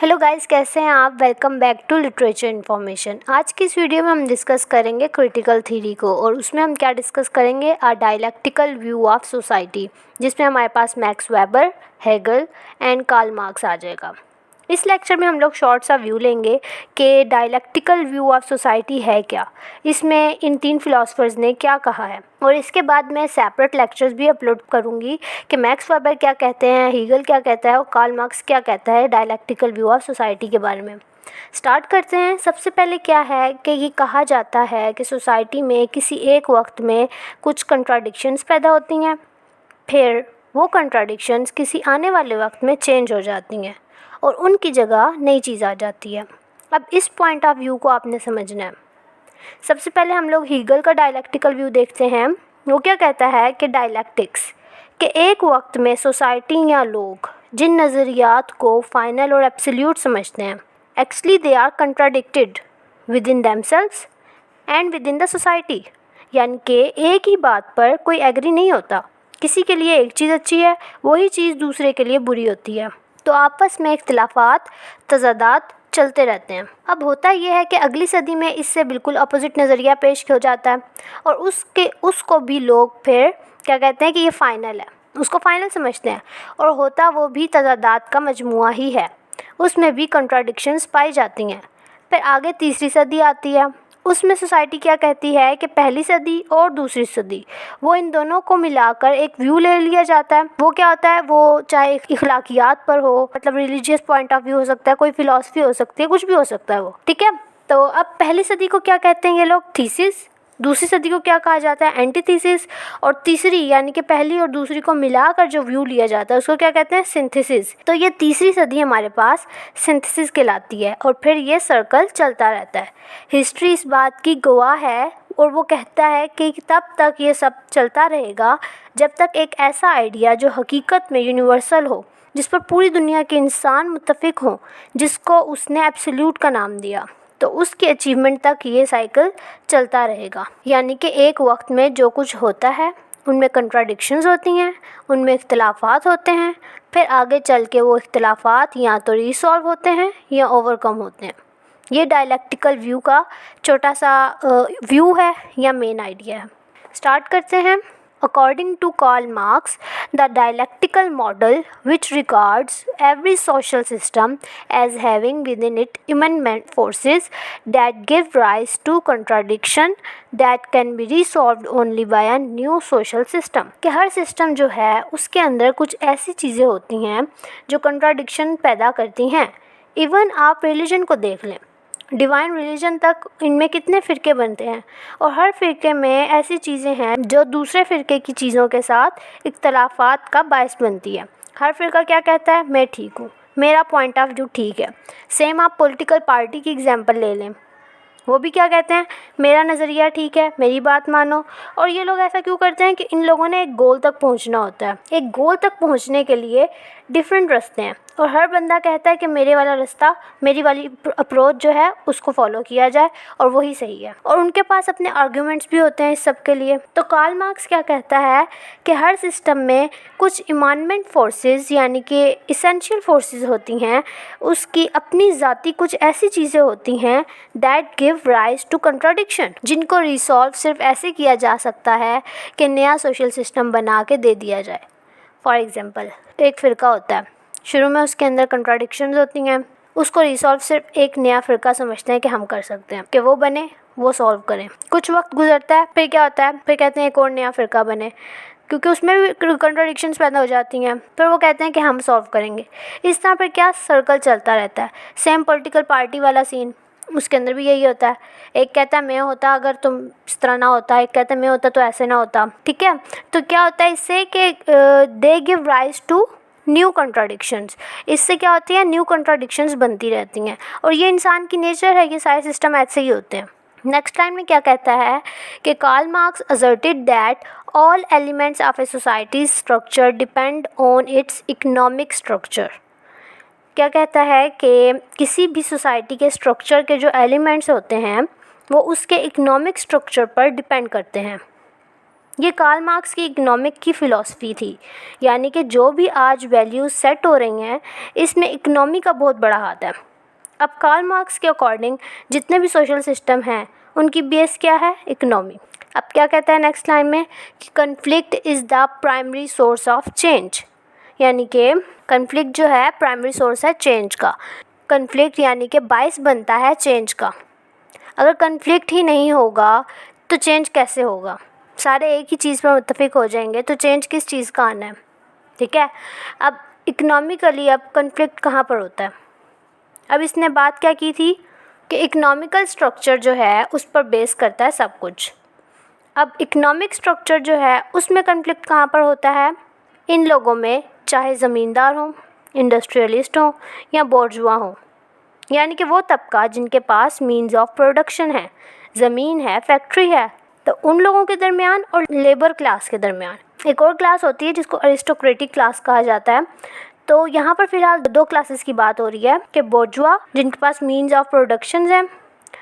Hello guys, कैसे हैं आप। Welcome back to literature information. आज की इस वीडियो में हम डिस्कस करेंगे क्रिटिकल थ्योरी को, और उसमें हम क्या डिस्कस करेंगे, a dialectical view of society, जिसमें हमारे पास Max Weber, Hegel and Karl Marx आ जाएगा। इस लेक्चर में हम लोग शॉर्ट सा व्यू लेंगे कि डायलेक्टिकल व्यू ऑफ सोसाइटी है क्या, इसमें इन तीन फिलोसफर्स ने क्या कहा है, और इसके बाद मैं सेपरेट लेक्चर्स भी अपलोड करूँगी कि मैक्स वेबर क्या कहते हैं, हीगल क्या कहता है और कार्ल मार्क्स क्या कहता है डायलेक्टिकल व्यू ऑफ सोसाइटी के बारे में। स्टार्ट करते हैं। सबसे पहले क्या है कि ये कहा जाता है कि सोसाइटी में किसी एक वक्त में कुछ कंट्राडिक्शंस पैदा होती हैं, फिर वो कंट्राडिक्शंस किसी आने वाले वक्त में चेंज हो जाती हैं और उनकी जगह नई चीज़ आ जाती है। अब इस पॉइंट ऑफ व्यू को आपने समझना है। सबसे पहले हम लोग हीगल का डायलेक्टिकल व्यू देखते हैं। वो क्या कहता है कि डायलेक्टिक्स के एक वक्त में सोसाइटी या लोग जिन नज़रियात को फाइनल और एब्सोल्यूट समझते हैं, actually they are contradicted within themselves and within the society. यानी कि एक ही बात पर कोई एग्री नहीं होता। किसी के लिए एक चीज़ अच्छी है, वही चीज़ दूसरे के लिए बुरी होती है, तो आपस में इख्तिलाफात, तज़ादात चलते रहते हैं। अब होता यह है कि अगली सदी में इससे बिल्कुल अपोजिट नज़रिया पेश हो जाता है, और उसको भी लोग फिर क्या कहते हैं कि ये फ़ाइनल है, उसको फ़ाइनल समझते हैं, और होता वो भी तज़ादात का मजमुआ ही है, उसमें भी कंट्राडिक्शंस पाई जाती हैं। फिर आगे तीसरी सदी आती है। उसमें सोसाइटी क्या कहती है कि पहली सदी और दूसरी सदी, वो इन दोनों को मिलाकर एक व्यू ले लिया जाता है। वो क्या होता है, वो चाहे इखलाकियात पर हो, मतलब रिलीजियस पॉइंट ऑफ व्यू हो सकता है, कोई फिलॉसफी हो सकती है, कुछ भी हो सकता है वो, ठीक है। तो अब पहली सदी को क्या कहते हैं ये लोग, थीसिस। दूसरी सदी को क्या कहा जाता है, एंटीथीसिस। और तीसरी यानी कि पहली और दूसरी को मिलाकर जो व्यू लिया जाता है उसको क्या कहते हैं, सिंथेसिस। तो ये तीसरी सदी हमारे पास सिंथेसिस कहलाती है, और फिर ये सर्कल चलता रहता है। हिस्ट्री इस बात की गवाह है, और वो कहता है कि तब तक ये सब चलता रहेगा जब तक एक ऐसा आइडिया जो हकीकत में यूनिवर्सल हो, जिस पर पूरी दुनिया के इंसान मुत्तफिक हों, जिसको उसने एब्सोल्यूट का नाम दिया, तो उसकी अचीवमेंट तक ये साइकिल चलता रहेगा। यानी कि एक वक्त में जो कुछ होता है उनमें कंट्राडिक्शंस होती हैं, उनमें इख्तिलाफात होते हैं, फिर आगे चल के वो इख्तिलाफात या तो रिसॉल्व होते हैं या ओवरकम होते हैं। ये डायलेक्टिकल व्यू का छोटा सा व्यू है या मेन आइडिया है। स्टार्ट करते हैं। According to Karl Marx, the dialectical model, which regards every social system as having within it immanent forces that give rise to contradiction that can be resolved only by a new social system, कि हर system जो है उसके अंदर कुछ ऐसी चीज़ें होती हैं जो कंट्राडिक्शन पैदा करती हैं। इवन आप रिलीजन को देख लें, डिवाइन रिलीजन तक इनमें कितने फ़िरके बनते हैं, और हर फ़िरके में ऐसी चीज़ें हैं जो दूसरे फ़िरके की चीज़ों के साथ इख्तलाफात का बायस बनती है। हर फ़िरका क्या कहता है, मैं ठीक हूँ, मेरा पॉइंट ऑफ व्यू ठीक है। सेम आप पॉलिटिकल पार्टी की एग्जांपल ले लें, वो भी क्या कहते हैं, मेरा नज़रिया ठीक है, मेरी बात मानो। और ये लोग ऐसा क्यों करते हैं कि इन लोगों ने एक गोल तक पहुंचना होता है। एक गोल तक पहुंचने के लिए डिफरेंट रास्ते हैं, और हर बंदा कहता है कि मेरे वाला रास्ता, मेरी वाली अप्रोच जो है उसको फॉलो किया जाए और वही सही है, और उनके पास अपने आर्ग्यूमेंट्स भी होते हैं इस सब के लिए। तो कार्ल मार्क्स क्या कहता है कि हर सिस्टम में कुछ इमानमेंट फोर्सेस यानी कि इसेंशियल फोर्सेस होती हैं, उसकी अपनी ज़ाती कुछ ऐसी चीज़ें होती हैं that give rise to contradiction, जिनको रिसॉल्व सिर्फ ऐसे किया जा सकता है कि नया सोशल सिस्टम बना के दे दिया जाए। फॉर एग्ज़ाम्पल, एक फ़िरका होता है, शुरू में उसके अंदर कंट्राडिक्शंस होती हैं, उसको रिसॉल्व सिर्फ एक नया फ़िरका समझते हैं कि हम कर सकते हैं, कि वो बने, वो सॉल्व करें। कुछ वक्त गुजरता है, फिर क्या होता है, फिर कहते हैं एक और नया फ़िरका बने, क्योंकि उसमें भी कंट्राडिक्शंस पैदा हो जाती हैं, फिर वो कहते हैं कि हम सॉल्व करेंगे। इस तरह पर क्या सर्कल चलता रहता है। सेम पॉलिटिकल पार्टी वाला सीन, उसके अंदर भी यही होता है। एक कहता है मैं होता अगर तुम इस तरह ना होता, एक कहता है मैं होता तो ऐसे ना होता, ठीक है। तो क्या होता है इससे कि they give rise to new contradictions. इससे क्या होती है, न्यू कंट्राडिक्शंस बनती रहती हैं, और ये इंसान की नेचर है, ये सारे सिस्टम ऐसे ही होते हैं। नेक्स्ट लाइन में क्या कहता है कि Karl Marx asserted that all elements of a society's structure depend on its economic structure। क्या कहता है कि किसी भी सोसाइटी के स्ट्रक्चर के जो एलिमेंट्स होते हैं वो उसके इकोनॉमिक स्ट्रक्चर पर डिपेंड करते हैं। ये कार्ल मार्क्स की इकोनॉमिक की फ़िलॉसफी थी, यानी कि जो भी आज वैल्यूज़ सेट हो रही हैं इसमें इकोनॉमी का बहुत बड़ा हाथ है। अब कार्ल मार्क्स के अकॉर्डिंग जितने भी सोशल सिस्टम हैं उनकी बेस क्या है? इकोनॉमी। अब क्या कहता है नेक्स्ट लाइन में कि conflict is the primary source of change, यानी कि कन्फ्लिक्ट जो है प्राइमरी सोर्स है चेंज का। कन्फ्लिक्ट यानी कि बाइस बनता है चेंज का। अगर कन्फ्लिक्ट ही नहीं होगा तो चेंज कैसे होगा? सारे एक ही चीज़ पर मुत्तफिक हो जाएंगे तो चेंज किस चीज़ का आना है? ठीक है। अब इकोनॉमिकली अब कन्फ्लिक्ट कहाँ पर होता है? अब इसने बात क्या की थी कि इकोनॉमिकल स्ट्रक्चर जो है उस पर बेस करता है सब कुछ। अब इकोनॉमिक स्ट्रक्चर जो है उसमें कन्फ्लिक्ट कहाँ पर होता है? इन लोगों में, चाहे ज़मींदार हों, इंडस्ट्रियलिस्ट हों या बोर्जुआ हों, यानी कि वो तबका जिनके पास मीन्स ऑफ प्रोडक्शन है, ज़मीन है, फैक्ट्री है, तो उन लोगों के दरमियान और लेबर क्लास के दरमियान। एक और क्लास होती है जिसको अरिस्टोक्रेटिक क्लास कहा जाता है। तो यहाँ पर फ़िलहाल दो क्लासेस की बात हो रही है कि बोर्जुआ जिनके पास मीन्स ऑफ प्रोडक्शन है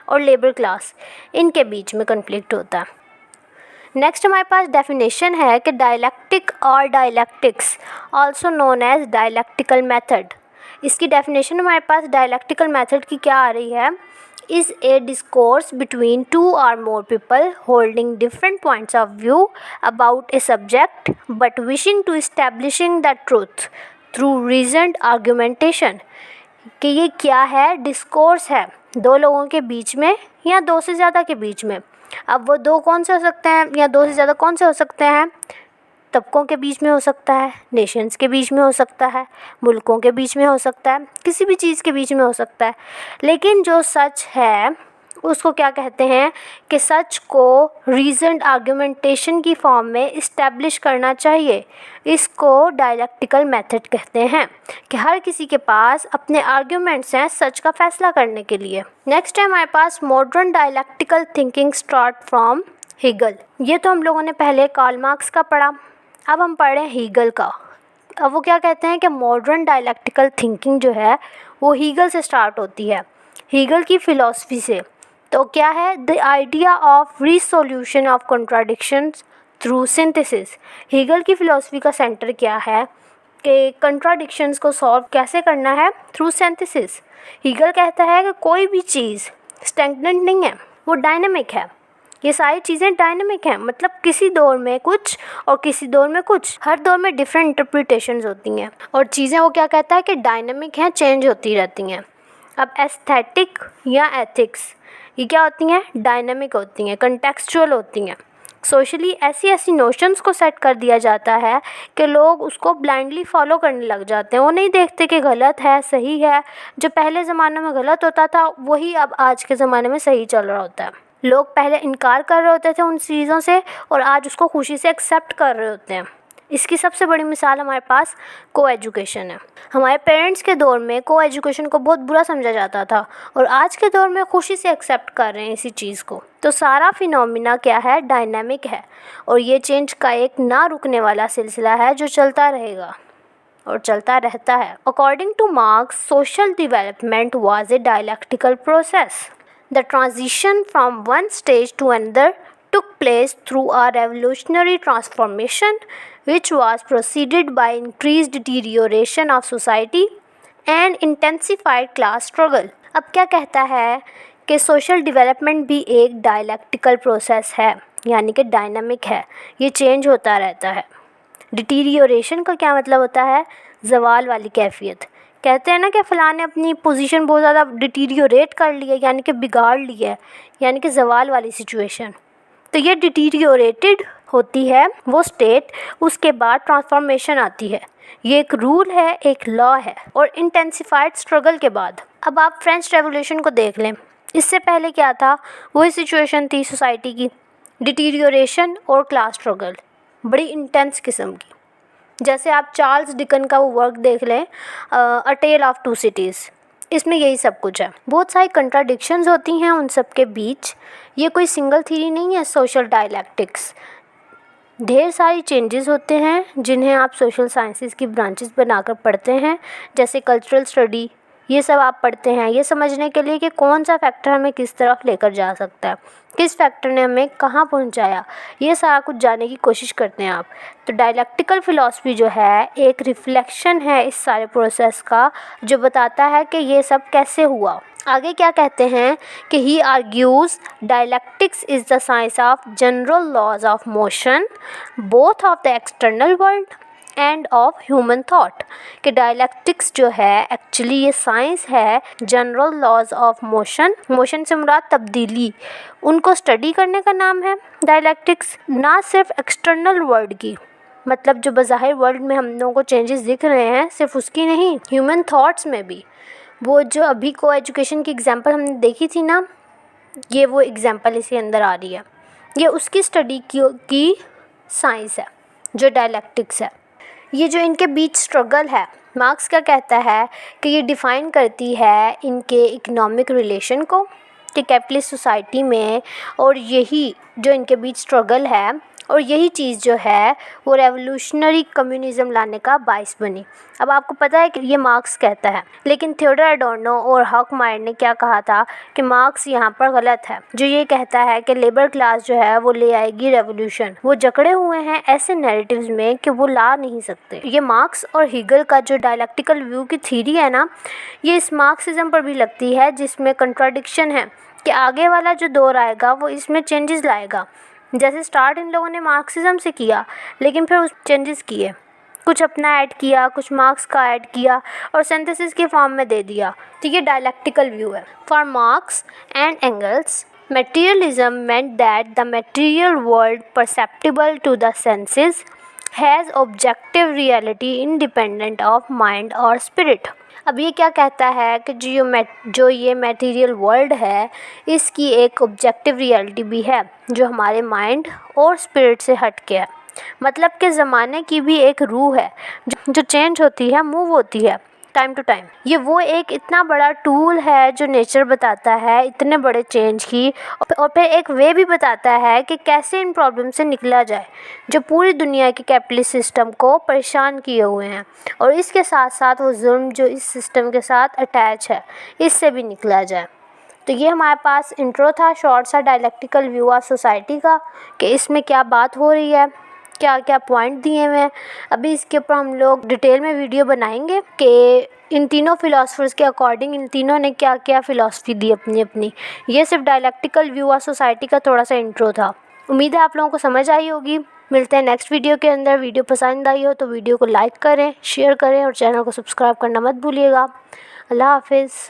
और लेबर क्लास, इनके बीच में कन्फ्लिक्ट होता है। नेक्स्ट हमारे पास डेफिनेशन है कि डायलैक्टिक और dialectics also known as dialectical method. इसकी डेफिनेशन हमारे पास डायलैक्टिकल मेथड की क्या आ रही है? Is a discourse between two और more people holding different points of view about a subject but wishing to establishing the truth through reasoned argumentation. कि ये क्या है? डिस्कोर्स है दो लोगों के बीच में या दो से ज़्यादा के बीच में। अब वो दो कौन से हो सकते हैं या दो से ज़्यादा कौन से हो सकते हैं? तबकों के बीच में हो सकता है, नेशंस के बीच में हो सकता है, मुल्कों के बीच में हो सकता है, किसी भी चीज़ के बीच में हो सकता है। लेकिन जो सच है उसको क्या कहते हैं कि सच को रीजन्ड आर्गुमेंटेशन की फॉर्म में इस्टेब्लिश करना चाहिए। इसको डायलैक्टिकल मेथड कहते हैं कि हर किसी के पास अपने आर्ग्यूमेंट्स हैं सच का फैसला करने के लिए। नेक्स्ट है हमारे पास modern dialectical thinking start from Hegel. ये तो हम लोगों ने पहले कार्ल मार्क्स का पढ़ा, अब हम पढ़ रहे हैं हीगल का। अब वो क्या कहते हैं कि मॉडर्न डायलैक्टिकल थिंकिंग जो है वो हीगल से स्टार्ट होती है, हीगल की फ़िलॉसफी से। तो क्या है? The idea of resolution of contradictions through synthesis. Hegel की फ़िलॉसफी का सेंटर क्या है कि कंट्राडिक्शंस को सॉल्व कैसे करना है? Through synthesis. हीगल कहता है कि कोई भी चीज़ स्टैग्नेंट नहीं है, वो डायनामिक है। ये सारी चीज़ें डायनामिक हैं, मतलब किसी दौर में कुछ और किसी दौर में कुछ, हर दौर में डिफरेंट इंटरप्रिटेशंस होती हैं और चीज़ें वो क्या कहता है कि डायनामिक हैं, चेंज होती रहती हैं। अब एस्थेटिक या एथिक्स ये क्या होती हैं? डायनामिक होती हैं, कंटेक्चुअल होती हैं। सोशली ऐसी नोशंस को सेट कर दिया जाता है कि लोग उसको ब्लाइंडली फॉलो करने लग जाते हैं। वो नहीं देखते कि गलत है सही है। जो पहले ज़माने में गलत होता था वही अब आज के ज़माने में सही चल रहा होता है। लोग पहले इनकार कर रहे होते थे उन चीज़ों से और आज उसको खुशी से एक्सेप्ट कर रहे होते हैं। इसकी सबसे बड़ी मिसाल हमारे पास को एजुकेशन है। हमारे पेरेंट्स के दौर में को एजुकेशन को बहुत बुरा समझा जाता था और आज के दौर में खुशी से एक्सेप्ट कर रहे हैं इसी चीज़ को। तो सारा फिनोमिना क्या है? डायनामिक है और ये चेंज का एक ना रुकने वाला सिलसिला है जो चलता रहेगा और चलता रहता है। According two marks, social development was a dialectical process. The transition from one stage to another took place through a revolutionary transformation which was preceded by increased deterioration of society and intensified class struggle। अब क्या कहता है कि social development भी एक dialectical process है, यानी कि डायनामिक है, ये चेंज होता रहता है। डिटीरियोरेशन का क्या मतलब होता है? ज़वाल वाली कैफियत। कहते हैं ना कि फ़लाँ ने अपनी पोजीशन बहुत ज़्यादा डिटीरियोरेट कर ली है, यानी कि बिगाड़ ली है, यानी कि ज़वाल वाली सिचुएशन। तो ये डिटीरियोरेटेड होती है वो स्टेट, उसके बाद ट्रांसफॉर्मेशन आती है। ये एक रूल है, एक लॉ है और इंटेंसिफाइड स्ट्रगल के बाद। अब आप फ्रेंच रेवोल्यूशन को देख लें, इससे पहले क्या था? वही सिचुएशन थी सोसाइटी की, डिटीरियोरेशन और क्लास स्ट्रगल बड़ी इंटेंस किस्म की। जैसे आप चार्ल्स डिकन का वो वर्क देख लें, अ टेल ऑफ टू सिटीज़, इसमें यही सब कुछ है। बहुत सारी कंट्राडिक्शंस होती हैं उन सब के बीच। ये कोई सिंगल थ्योरी नहीं है सोशल डायलैक्टिक्स। ढेर सारी चेंजेस होते हैं जिन्हें आप सोशल साइंसेस की ब्रांचेस बनाकर पढ़ते हैं, जैसे कल्चरल स्टडी ये सब आप पढ़ते हैं ये समझने के लिए कि कौन सा फैक्टर हमें किस तरफ लेकर जा सकता है, किस फैक्टर ने हमें कहाँ पहुँचाया, ये सारा कुछ जानने की कोशिश करते हैं आप। तो डायलेक्टिकल फ़िलॉसफी जो है एक रिफ्लेक्शन है इस सारे प्रोसेस का, जो बताता है कि ये सब कैसे हुआ। आगे क्या कहते हैं कि he argues dialectics is the science of general laws of motion both of the external world and of human thought. कि डायलेक्टिक्स जो है एक्चुअली ये साइंस है general laws of motion, motion से मुराद तब्दीली, उनको स्टडी करने का नाम है डायलेक्टिक्स। ना सिर्फ एक्सटर्नल वर्ल्ड की, मतलब जो बज़ाहिर वर्ल्ड में हम लोगों को चेंजेस दिख रहे हैं सिर्फ उसकी नहीं, ह्यूमन थॉट्स में भी। वो जो अभी को एजुकेशन की एग्जांपल हमने देखी थी ना, ये वो एग्जांपल इसके अंदर आ रही है। ये उसकी स्टडी की साइंस है जो डायलेक्टिक्स है। ये जो इनके बीच स्ट्रगल है, मार्क्स क्या कहता है कि ये डिफ़ाइन करती है इनके इकोनॉमिक रिलेशन को कि कैपिटलिस्ट सोसाइटी में, और यही जो इनके बीच स्ट्रगल है और यही चीज़ जो है वो रेवोल्यूशनरी कम्युनिज़म लाने का बाइस बनी। अब आपको पता है कि ये मार्क्स कहता है, लेकिन थियोडोर एडोर्नो और हॉकमायर ने क्या कहा था कि मार्क्स यहाँ पर गलत है, जो ये कहता है कि लेबर क्लास जो है वो ले आएगी रेवोल्यूशन। वो जकड़े हुए हैं ऐसे नैरेटिव्स में कि वो ला नहीं सकते। ये मार्क्स और हीगल का जो डायलेक्टिकल व्यू की थ्योरी है ना, ये इस मार्क्सिज्म पर भी लगती है, जिसमें कंट्राडिक्शन है कि आगे वाला जो दौर आएगा वो इसमें चेंजेस लाएगा। जैसे स्टार्ट इन लोगों ने मार्क्सिज्म से किया, लेकिन फिर उस चेंजेस किए, कुछ अपना ऐड किया, कुछ मार्क्स का ऐड किया और सिंथेसिस के फॉर्म में दे दिया। तो ये डायलेक्टिकल व्यू है। For marks and angles, materialism meant that the material world perceptible to the senses has objective reality independent of mind or spirit। अब ये क्या कहता है कि जो ये मटेरियल वर्ल्ड है इसकी एक ऑब्जेक्टिव रियलिटी भी है जो हमारे माइंड और स्पिरिट से हट के है। मतलब कि ज़माने की भी एक रूह है जो चेंज होती है, मूव होती है टाइम टू टाइम। ये वो एक इतना बड़ा टूल है जो नेचर बताता है इतने बड़े चेंज की, और फिर एक वे भी बताता है कि कैसे इन प्रॉब्लम से निकला जाए जो पूरी दुनिया के कैपिटलिस्ट सिस्टम को परेशान किए हुए हैं, और इसके साथ साथ वो जुल्म जो इस सिस्टम के साथ अटैच है इससे भी निकला जाए। तो ये हमारे पास इंट्रो था शॉर्ट सा डायलेक्टिकल व्यू ऑफ सोसाइटी का, कि इसमें क्या बात हो रही है, क्या क्या पॉइंट दिए हुए हैं। अभी इसके ऊपर हम लोग डिटेल में वीडियो बनाएंगे कि इन तीनों फिलोसफर्स के अकॉर्डिंग इन तीनों ने क्या क्या फ़िलासफ़ी दी अपनी अपनी। ये सिर्फ डायलेक्टिकल व्यू ऑफ सोसाइटी का थोड़ा सा इंट्रो था। उम्मीद है आप लोगों को समझ आई होगी। मिलते हैं नेक्स्ट वीडियो के अंदर। वीडियो पसंद आई हो तो वीडियो को लाइक करें, शेयर करें और चैनल को सब्सक्राइब करना मत भूलिएगा। अल्लाह हाफिज़।